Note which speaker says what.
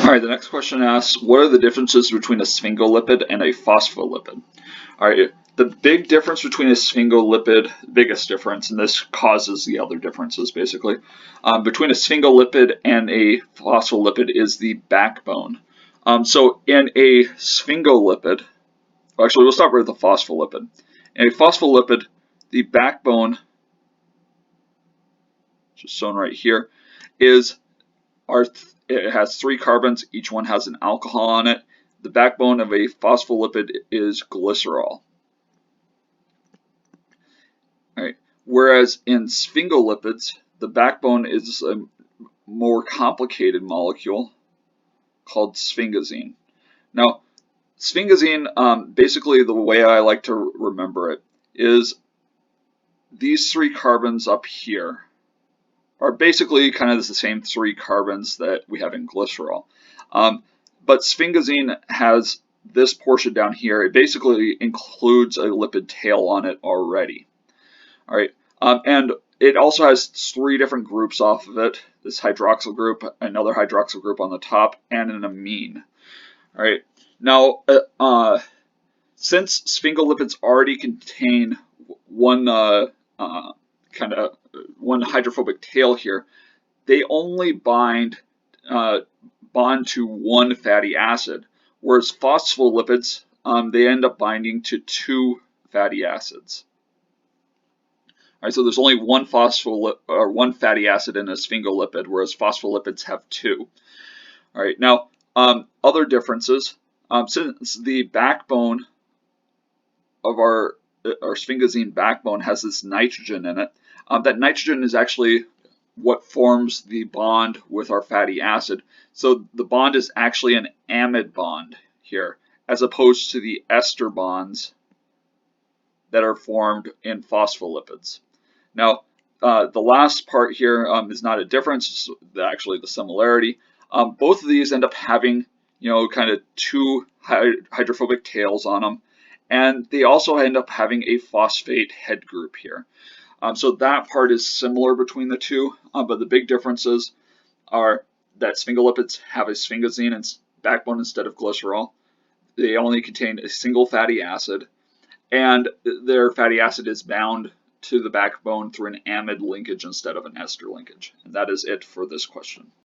Speaker 1: All right, the next question asks, what are the differences between a sphingolipid and a phospholipid? All right, the big difference between a sphingolipid, biggest difference, and this causes the other differences basically, between a sphingolipid and a phospholipid is the backbone. So in a sphingolipid, actually we'll start with the phospholipid. In a phospholipid, the backbone, which is shown right here, is it has 3 carbons, each one has an alcohol on it. The backbone of a phospholipid is glycerol. Right. Whereas in sphingolipids, the backbone is a more complicated molecule called sphingosine. Now, sphingosine, basically the way I like to remember it is these 3 carbons up here are basically kind of the same 3 carbons that we have in glycerol. But sphingosine has this portion down here. It basically includes a lipid tail on it already. All right, and it also has 3 different groups off of it. This hydroxyl group, another hydroxyl group on the top, and an amine. All right, now since sphingolipids already contain one one hydrophobic tail here, they only bond to one fatty acid, whereas phospholipids they end up binding to 2 fatty acids. All right, so there's only one fatty acid in a sphingolipid, whereas phospholipids have 2. All right, now other differences. Since the backbone of our sphingosine backbone has this nitrogen in it, that nitrogen is actually what forms the bond with our fatty acid. So the bond is actually an amide bond here, as opposed to the ester bonds that are formed in phospholipids. Now, the last part here is not a difference, it's actually the similarity. Both of these end up having, kind of 2 hydrophobic tails on them, and they also end up having a phosphate head group here. So that part is similar between the two, but the big differences are that sphingolipids have a sphingosine backbone instead of glycerol. They only contain a single fatty acid, and their fatty acid is bound to the backbone through an amide linkage instead of an ester linkage. And that is it for this question.